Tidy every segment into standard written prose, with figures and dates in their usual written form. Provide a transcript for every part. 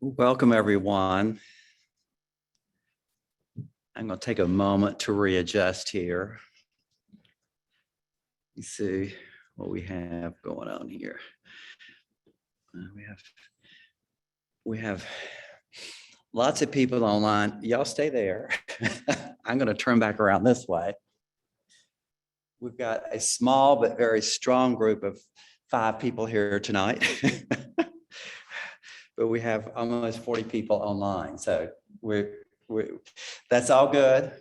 Welcome, everyone. I'm going to take a moment to readjust here. You see what we have going on here. We have lots of people online. Y'all stay there. I'm going to turn back around this way. We've got a small but very strong group of 5 people here tonight. But we have almost 40 people online. So that's all good.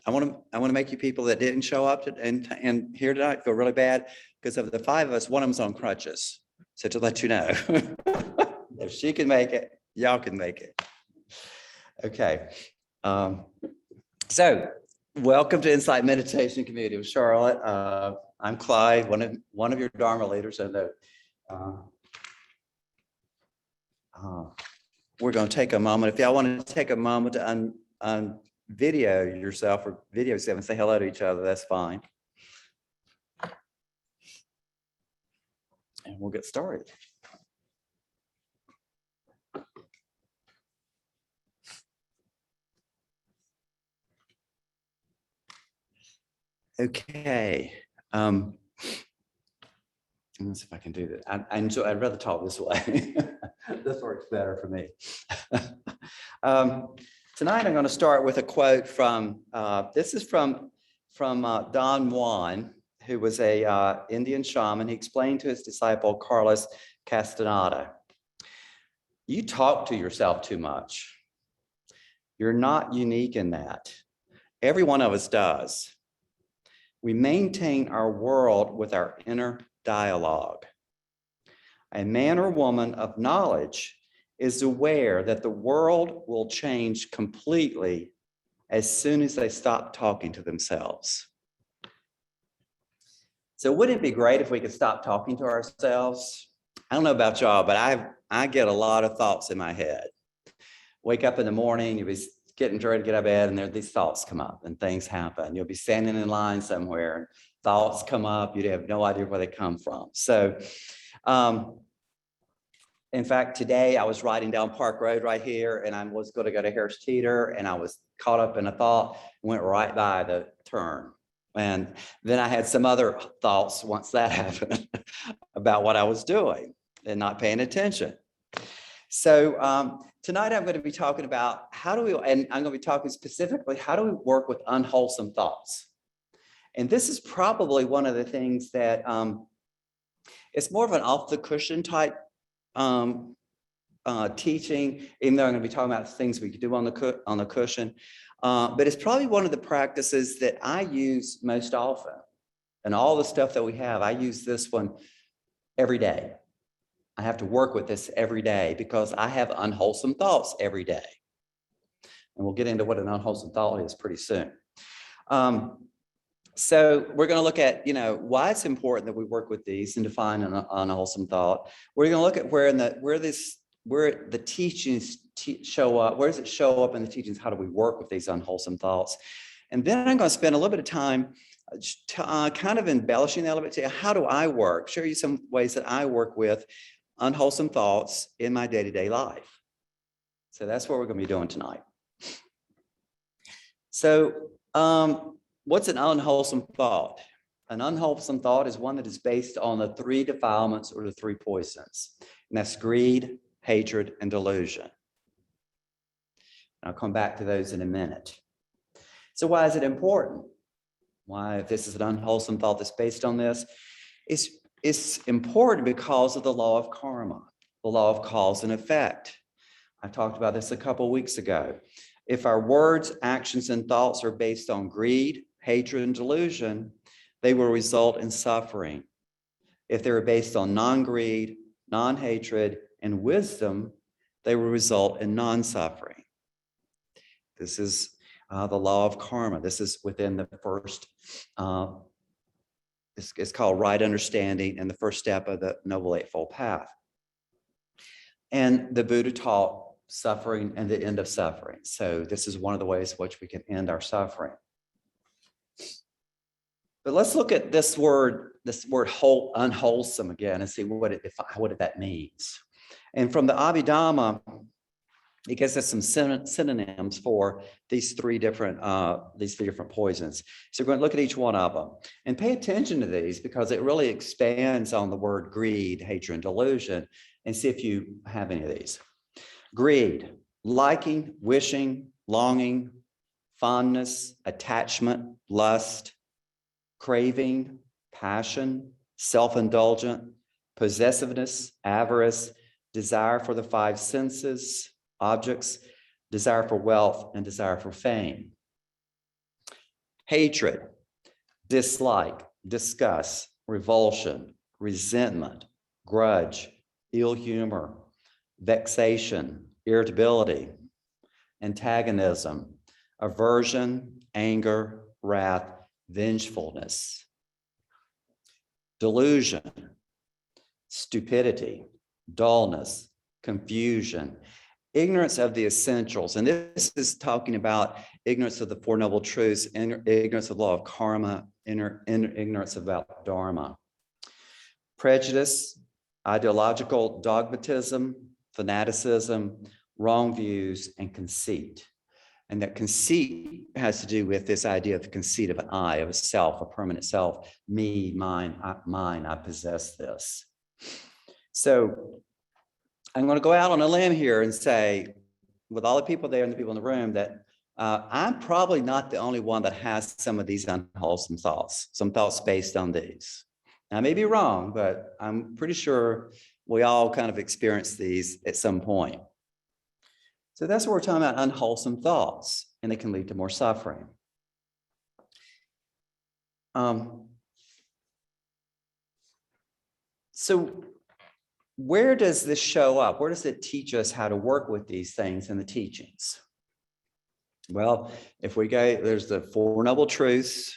I want to make you people that didn't show up and here tonight feel really bad because of the 5 of us, one of them's on crutches. So to let you know, if she can make it, y'all can make it. Okay. So welcome to Insight Meditation Community with Charlotte. I'm Clyde, one of your Dharma leaders. And we're going to take a moment. If y'all want to take a moment to video yourself or video yourself and say hello to each other, that's fine. And we'll get started. Okay. Let's see if I can do that. I'd rather talk this way. This works better for me. Tonight, I'm going to start with a quote from, this is from Don Juan, who was a Indian shaman. He explained to his disciple, Carlos Castaneda, "You talk to yourself too much. You're not unique in that. Every one of us does. We maintain our world with our inner dialogue. A man or woman of knowledge is aware that the world will change completely as soon as they stop talking to themselves." So wouldn't it be great if we could stop talking to ourselves? I don't know about y'all, but I get a lot of thoughts in my head. Wake up in the morning, you'll be getting ready to get out of bed, and there these thoughts come up and things happen. You'll be standing in line somewhere and thoughts come up. You have no idea where they come from. So, in fact, today I was riding down Park Road right here, and I was going to go to Harris Teeter, and I was caught up in a thought, went right by the turn. And then I had some other thoughts once that happened about what I was doing and not paying attention. So tonight I'm going to be talking about and I'm going to be talking specifically, how do we work with unwholesome thoughts? And this is probably one of the things that it's more of an off the cushion type teaching, even though I'm going to be talking about things we could do on the cushion. But it's probably one of the practices that I use most often. And all the stuff that we have, I use this one every day. I have to work with this every day because I have unwholesome thoughts every day. And we'll get into what an unwholesome thought is pretty soon. So we're going to look at, why it's important that we work with these and define an unwholesome thought. We're going to look at where the teachings show up. Where does it show up in the teachings? How do we work with these unwholesome thoughts? And then I'm going to spend a little bit of time kind of embellishing that a little bit. How do I work? Show you some ways that I work with unwholesome thoughts in my day-to-day life. So that's what we're going to be doing tonight. So what's an unwholesome thought? An unwholesome thought is one that is based on the 3 defilements or the 3 poisons. And that's greed, hatred, and delusion. I'll come back to those in a minute. So why is it important? Why, if this is an unwholesome thought that's based on this, it's important because of the law of karma, the law of cause and effect. I talked about this a couple of weeks ago. If our words, actions, and thoughts are based on greed, hatred, and delusion, they will result in suffering. If they are based on non-greed, non-hatred, and wisdom, they will result in non-suffering. This is the law of karma. This is within the first, it's called right understanding and the first step of the Noble Eightfold Path. And the Buddha taught suffering and the end of suffering. So this is one of the ways in which we can end our suffering. But let's look at this word unwholesome again and see what that means. And from the Abhidhamma, It gives us some synonyms for these three different poisons. So we're going to look at each one of them and pay attention to these because it really expands on the word greed, hatred, and delusion, and see if you have any of these. Greed, liking, wishing, longing, fondness, attachment, lust, craving, passion, self-indulgent, possessiveness, avarice, desire for the five senses, objects, desire for wealth, and desire for fame. Hatred, dislike, disgust, revulsion, resentment, grudge, ill humor, vexation, irritability, antagonism, aversion, anger, wrath, vengefulness. Delusion, stupidity, dullness, confusion, ignorance of the essentials. And this is talking about ignorance of the Four Noble Truths, ignorance of the law of karma, ignorance about dharma. Prejudice, ideological dogmatism, fanaticism, wrong views, and conceit. And that conceit has to do with this idea of the conceit of an I, of a self, a permanent self, me, mine, I possess this. So I'm going to go out on a limb here and say, with all the people there and the people in the room, that I'm probably not the only one that has some of these unwholesome thoughts, some thoughts based on these. Now, I may be wrong, but I'm pretty sure we all kind of experience these at some point. So that's what we're talking about, unwholesome thoughts, and they can lead to more suffering. So where does this show up? Where does it teach us how to work with these things in the teachings? Well, if we go, there's the Four Noble Truths.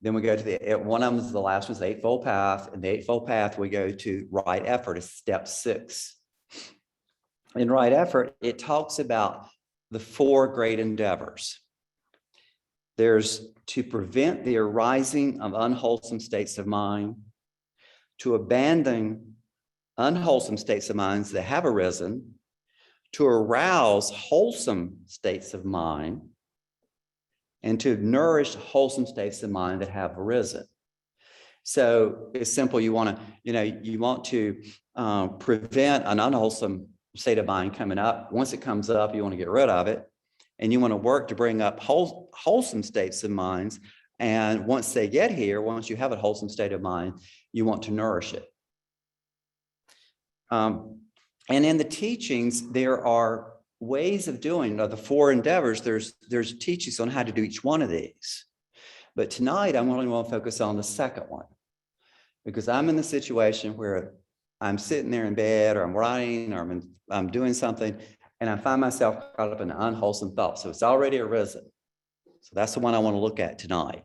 Then we go to one of them is the last one's the Eightfold Path. And the Eightfold Path, we go to right effort, is step 6. In right effort, it talks about the 4 great endeavors. There's to prevent the arising of unwholesome states of mind, to abandon unwholesome states of mind that have arisen, to arouse wholesome states of mind, and to nourish wholesome states of mind that have arisen. So it's simple. You want to prevent an unwholesome state of mind coming up. Once it comes up, you want to get rid of it, and you want to work to bring up wholesome states of minds. And once they get here, once you have a wholesome state of mind, you want to nourish it. And in the teachings, there are ways of doing the 4 endeavors. There's teachings on how to do each one of these. But tonight, I only want to focus on the second one, because I'm in the situation where I'm sitting there in bed, or I'm writing, or I'm doing something, and I find myself caught up in an unwholesome thought. So it's already arisen. So that's the one I want to look at tonight.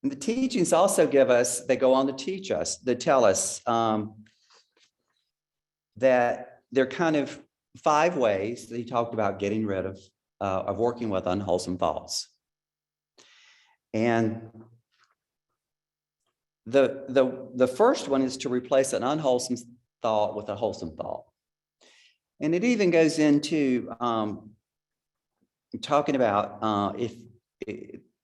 And the teachings also they go on to teach us, they tell us that there are kind of 5 ways that he talked about getting rid of working with unwholesome thoughts. And the first one is to replace an unwholesome thought with a wholesome thought. And it even goes into talking about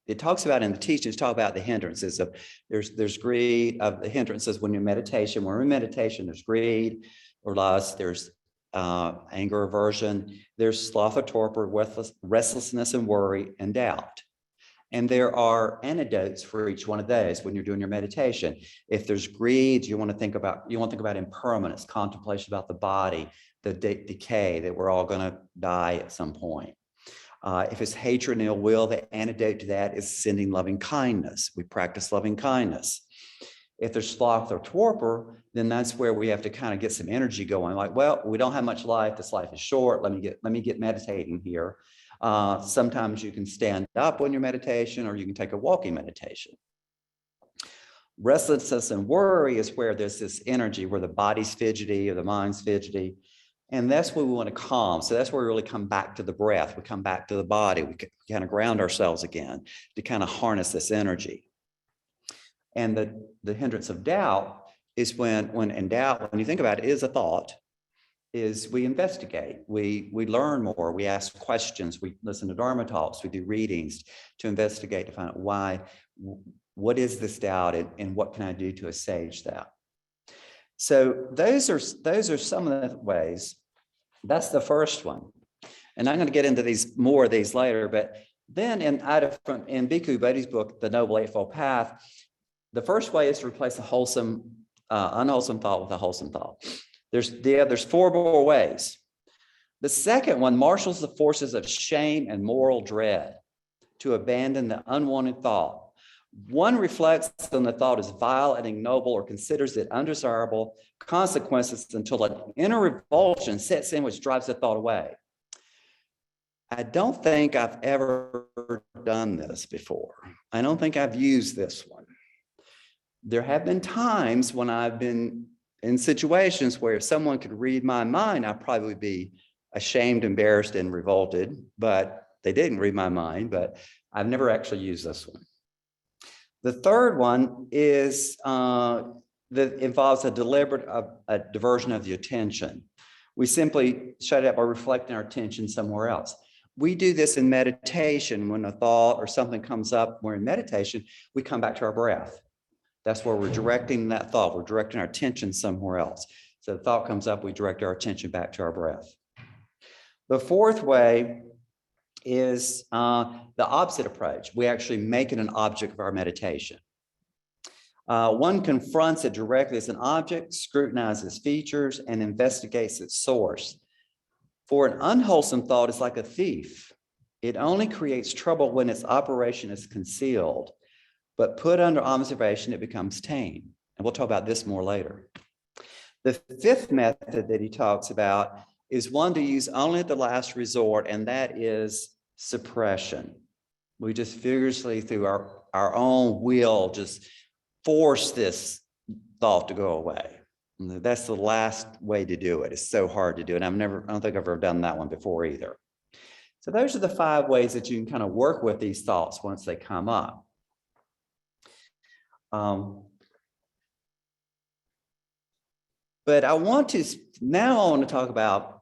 it talks about in the teachings, talk about the hindrances of there's greed, of the hindrances when you're in meditation. When we're in meditation, there's greed or lust, there's anger, aversion, there's sloth or torpor, restlessness and worry and doubt. And there are antidotes for each one of those when you're doing your meditation. If there's greed, you want to think about impermanence, contemplation about the body, the decay, that we're all going to die at some point. If it's hatred and ill will, the antidote to that is sending loving kindness. We practice loving kindness. If there's sloth or torpor, then that's where we have to kind of get some energy going. Like, well, we don't have much life. This life is short. Let me get meditating here. Sometimes you can stand up when you're meditation, or you can take a walking meditation. Restlessness and worry is where there's this energy where the body's fidgety or the mind's fidgety. And that's what we want to calm. So that's where we really come back to the breath. We come back to the body. We kind of ground ourselves again to kind of harness this energy. And the hindrance of doubt is when in doubt, when you think about it, is a thought. is we investigate, we learn more, we ask questions, we listen to Dharma talks, we do readings to investigate, to find out why, what is this doubt, and what can I do to assuage that? So those are some of the ways. That's the first one. And I'm going to get into more of these later, but then in Bhikkhu Bodhi's book, The Noble Eightfold Path, the first way is to replace a unwholesome thought with a wholesome thought. There's 4 more ways. The second one marshals the forces of shame and moral dread to abandon the unwanted thought. One reflects on the thought as vile and ignoble, or considers it undesirable consequences until an inner revulsion sets in, which drives the thought away. I don't think I've ever done this before. I don't think I've used this one. There have been times when I've been in situations where if someone could read my mind, I'd probably be ashamed, embarrassed, and revolted, but they didn't read my mind, but I've never actually used this one. The third one is that involves a deliberate diversion of the attention. We simply shut it up by reflecting our attention somewhere else. We do this in meditation. When a thought or something comes up, we're in meditation, we come back to our breath. That's where we're directing that thought. We're directing our attention somewhere else. So the thought comes up, we direct our attention back to our breath. The fourth way is the opposite approach. We actually make it an object of our meditation. One confronts it directly as an object, scrutinizes features, and investigates its source. For an unwholesome thought is like a thief. It only creates trouble when its operation is concealed, but put under observation, it becomes tame. And we'll talk about this more later. The fifth method that he talks about is one to use only at the last resort, and that is suppression. We just furiously, through our own will, just force this thought to go away. And that's the last way to do it. It's so hard to do it. I don't think I've ever done that one before either. So those are the 5 ways that you can kind of work with these thoughts once they come up. But I want to talk about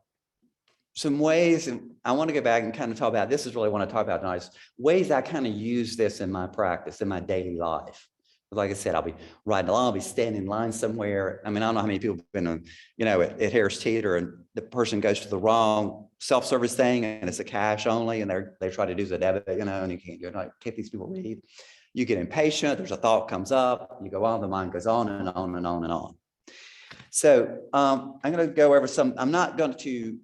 some ways, and I want to go back and kind of talk about, this is really what I talk about tonight, ways I kind of use this in my practice, in my daily life. Like I said, I'll be riding along, I'll be standing in line somewhere. I mean, I don't know how many people have been on, at Harris Teeter, and the person goes to the wrong self-service thing and it's a cash only, and they try to do the debit, and you can't these people read. You get impatient, there's a thought comes up, you go on, the mind goes on and on and on and on. So I'm going to go over some, I'm going to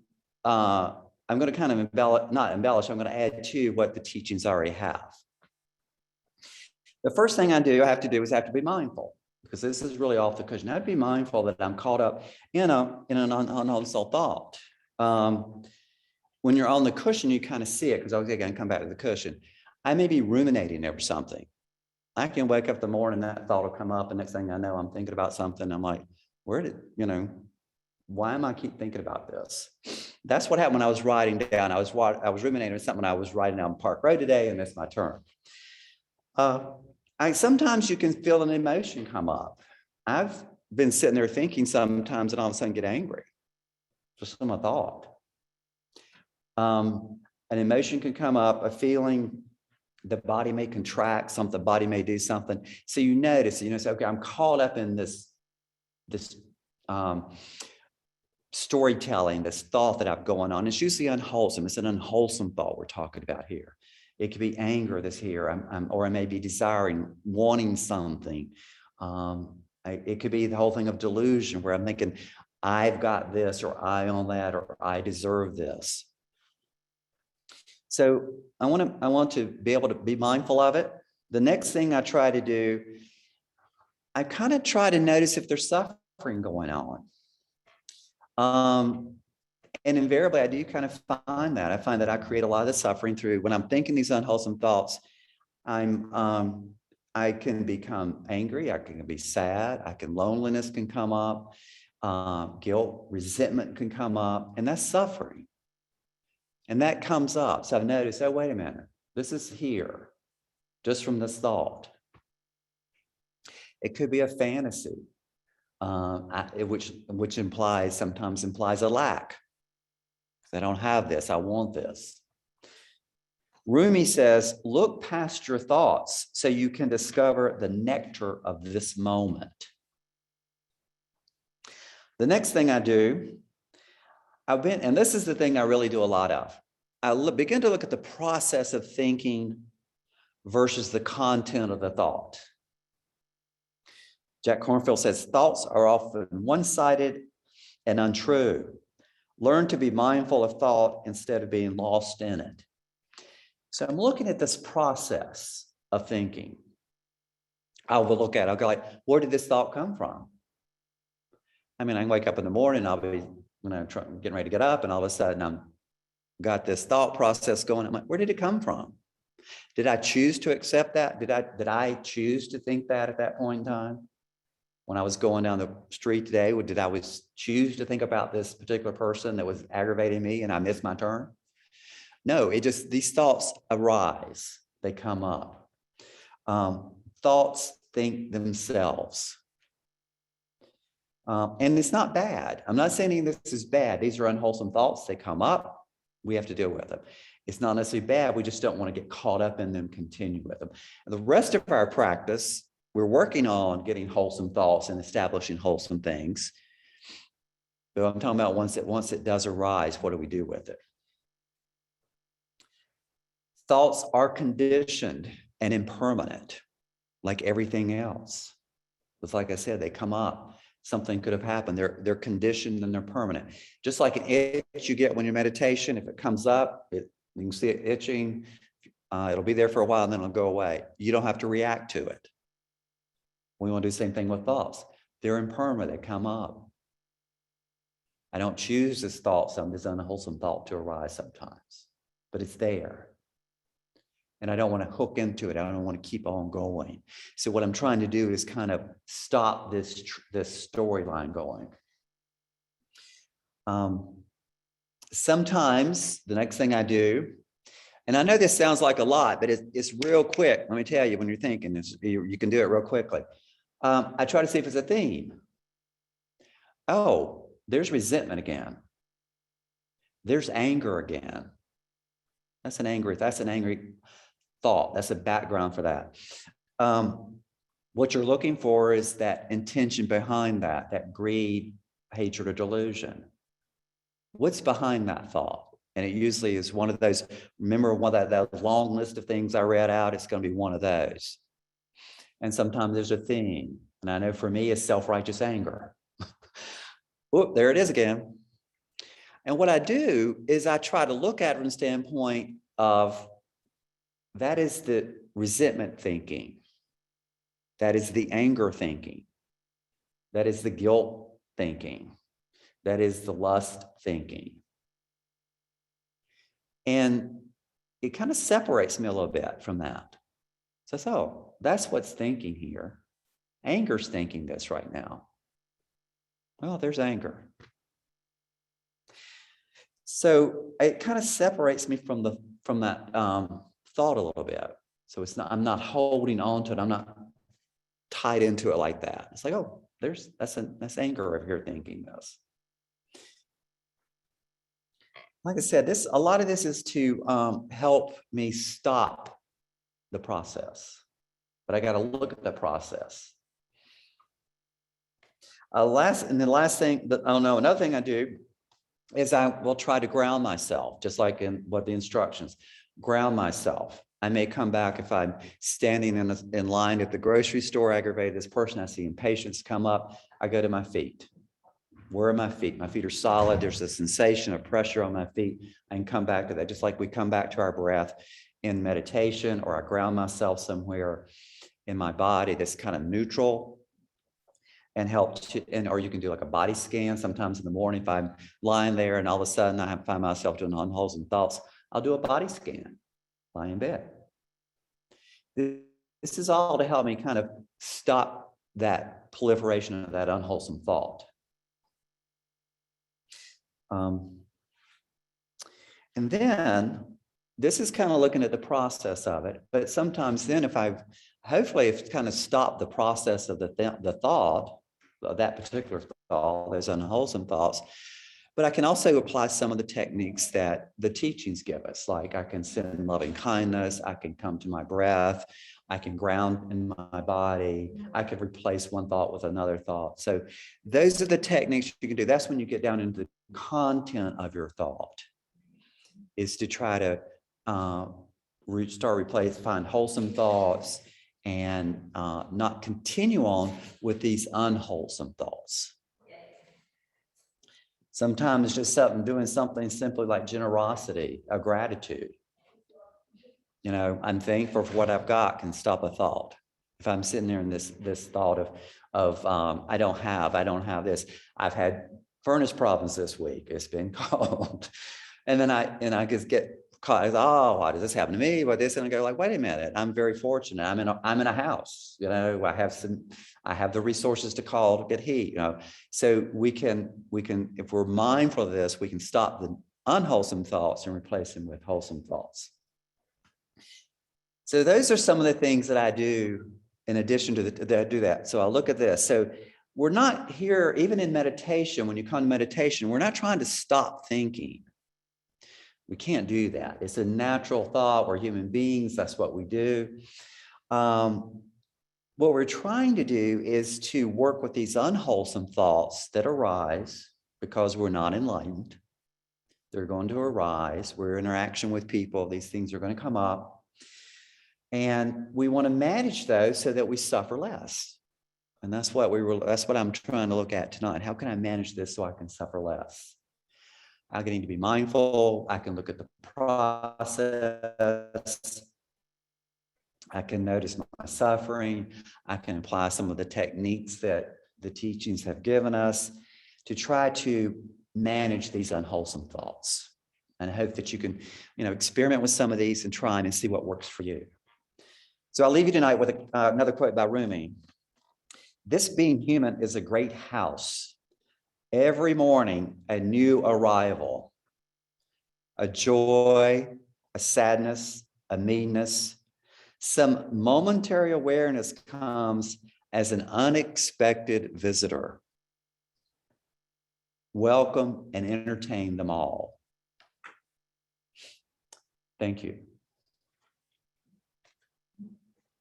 kind of not embellish, I'm going to add to what the teachings already have. The first thing I have to do is be mindful, because this is really off the cushion. I have to be mindful that I'm caught up in an unwholesome thought. When you're on the cushion, you kind of see it, because I was going to come back to the cushion. I may be ruminating over something. I can wake up in the morning, that thought will come up, and next thing I know, I'm thinking about something. I'm like, why am I keep thinking about this? That's what happened when I was writing down. I was ruminating on something I was writing down Park Road today, and missed my turn. Sometimes you can feel an emotion come up. I've been sitting there thinking sometimes, and all of a sudden get angry, just from a thought. An emotion can come up, a feeling, the body may contract, the body may do something. So you notice, say, okay, I'm caught up in this storytelling, this thought that I've going on. It's usually unwholesome. It's an unwholesome thought we're talking about here. It could be anger that's here, or I may be desiring, wanting something. It could be the whole thing of delusion, where I'm thinking, I've got this, or I own that, or I deserve this. So I want to be able to be mindful of it. The next thing I try to do, I kind of try to notice if there's suffering going on. And invariably, I do kind of find that. I find that I create a lot of the suffering through, when I'm thinking these unwholesome thoughts, I can become angry, I can be sad, loneliness can come up, guilt, resentment can come up, and that's suffering. And that comes up. So I've noticed, oh, wait a minute, this is here, just from this thought. It could be a fantasy. which sometimes implies a lack. I don't have this, I want this. Rumi says, look past your thoughts so you can discover the nectar of this moment. The next thing I do, and this is the thing I really do a lot of, I begin to look at the process of thinking versus the content of the thought. Jack Kornfield says, thoughts are often one-sided and untrue. Learn to be mindful of thought instead of being lost in it. So I'm looking at this process of thinking. I'll go like, where did this thought come from? I mean, I can wake up in the morning, I'll be, when I'm getting ready to get up, and all of a sudden I'm got this thought process going. I'm like, where did it come from? Did I choose to accept that? Did I choose to think that at that point in time? When I was going down the street today, did I choose to think about this particular person that was aggravating me and I missed my turn? No, these thoughts arise, they come up. Thoughts think themselves. And it's not bad. I'm not saying this is bad. These are unwholesome thoughts. They come up. We have to deal with them. It's not necessarily bad. We just don't want to get caught up in them, continue with them. And the rest of our practice, we're working on getting wholesome thoughts and establishing wholesome things. But I'm talking about once it does arise, what do we do with it? Thoughts are conditioned and impermanent, like everything else. It's like I said, they come up. Something could have happened. They're conditioned and they're permanent. Just like an itch you get when you're meditation, if it comes up, you can see it itching. It'll be there for a while and then it'll go away. You don't have to react to it. We want to do the same thing with thoughts. They're impermanent. They come up. I don't choose this unwholesome thought to arise sometimes, but it's there. And I don't want to hook into it. I don't want to keep on going. So what I'm trying to do is kind of stop this storyline going. Sometimes the next thing I do, and I know this sounds like a lot, but it's real quick. Let me tell you, when you're thinking, you can do it real quickly. I try to see if it's a theme. Oh, there's resentment again. There's anger again. That's an angry thought. That's a background for that. What you're looking for is that intention behind that greed, hatred, or delusion. What's behind that thought? And it usually is one of those, remember that long list of things I read out, it's going to be one of those. And sometimes there's a theme. And I know for me, it's self-righteous anger. Whoop, there it is again. And what I do is I try to look at it from the standpoint of, that is the resentment thinking. That is the anger thinking. That is the guilt thinking. That is the lust thinking. And it kind of separates me a little bit from that. So that's what's thinking here. Anger's thinking this right now. Well, there's anger. So it kind of separates me from that thought a little bit. So I'm not holding on to it. I'm not tied into it like that. It's like, oh, that's anger over here thinking this. Like I said, a lot of this is to help me stop the process, but I got to look at the process. Another thing I do is I will try to ground myself, just like in what the instructions, ground myself. I may come back if I'm standing in line at the grocery store, aggravated this person, I see impatience come up, I go to my feet. Where are my feet? My feet are solid. There's a sensation of pressure on my feet. I can come back to that, just like we come back to our breath in meditation, or I ground myself somewhere in my body that's kind of neutral and or you can do like a body scan. Sometimes in the morning, if I'm lying there and all of a sudden I find myself doing unwholesome thoughts, I'll do a body scan, lie in bed. This is all to help me kind of stop that proliferation of that unwholesome thought. And then this is kind of looking at the process of it, but sometimes then hopefully it's kind of stopped the process of the that particular thought, those unwholesome thoughts. But I can also apply some of the techniques that the teachings give us. Like I can send loving kindness, I can come to my breath, I can ground in my body, I can replace one thought with another thought. So those are the techniques you can do. That's when you get down into the content of your thought, is to try to find wholesome thoughts and not continue on with these unwholesome thoughts. Sometimes just doing something simply like generosity, a gratitude. You know, I'm thankful for what I've got can stop a thought. If I'm sitting there in this thought of I don't have this. I've had furnace problems this week. It's been cold. And then I just get caught. Oh, why does this happen to me? What this? And I go like, wait a minute. I'm very fortunate. I'm in a house. You know, I have the resources to call to get heat. You know, so we can if we're mindful of this, we can stop the unwholesome thoughts and replace them with wholesome thoughts. So those are some of the things that I do in addition to that I do that. So I'll look at this. So we're not here, even in meditation, when you come to meditation, we're not trying to stop thinking. We can't do that. It's a natural thought. We're human beings. That's what we do. What we're trying to do is to work with these unwholesome thoughts that arise because we're not enlightened. They're going to arise. We're in interaction with people. These things are going to come up. And we want to manage those so that we suffer less. And that's what I'm trying to look at tonight. How can I manage this so I can suffer less? I need to be mindful. I can look at the process. I can notice my suffering. I can apply some of the techniques that the teachings have given us to try to manage these unwholesome thoughts. And I hope that you can, experiment with some of these and try and see what works for you. So I'll leave you tonight with another quote by Rumi. This being human is a great house. Every morning, a new arrival, a joy, a sadness, a meanness. Some momentary awareness comes as an unexpected visitor. Welcome and entertain them all. Thank you.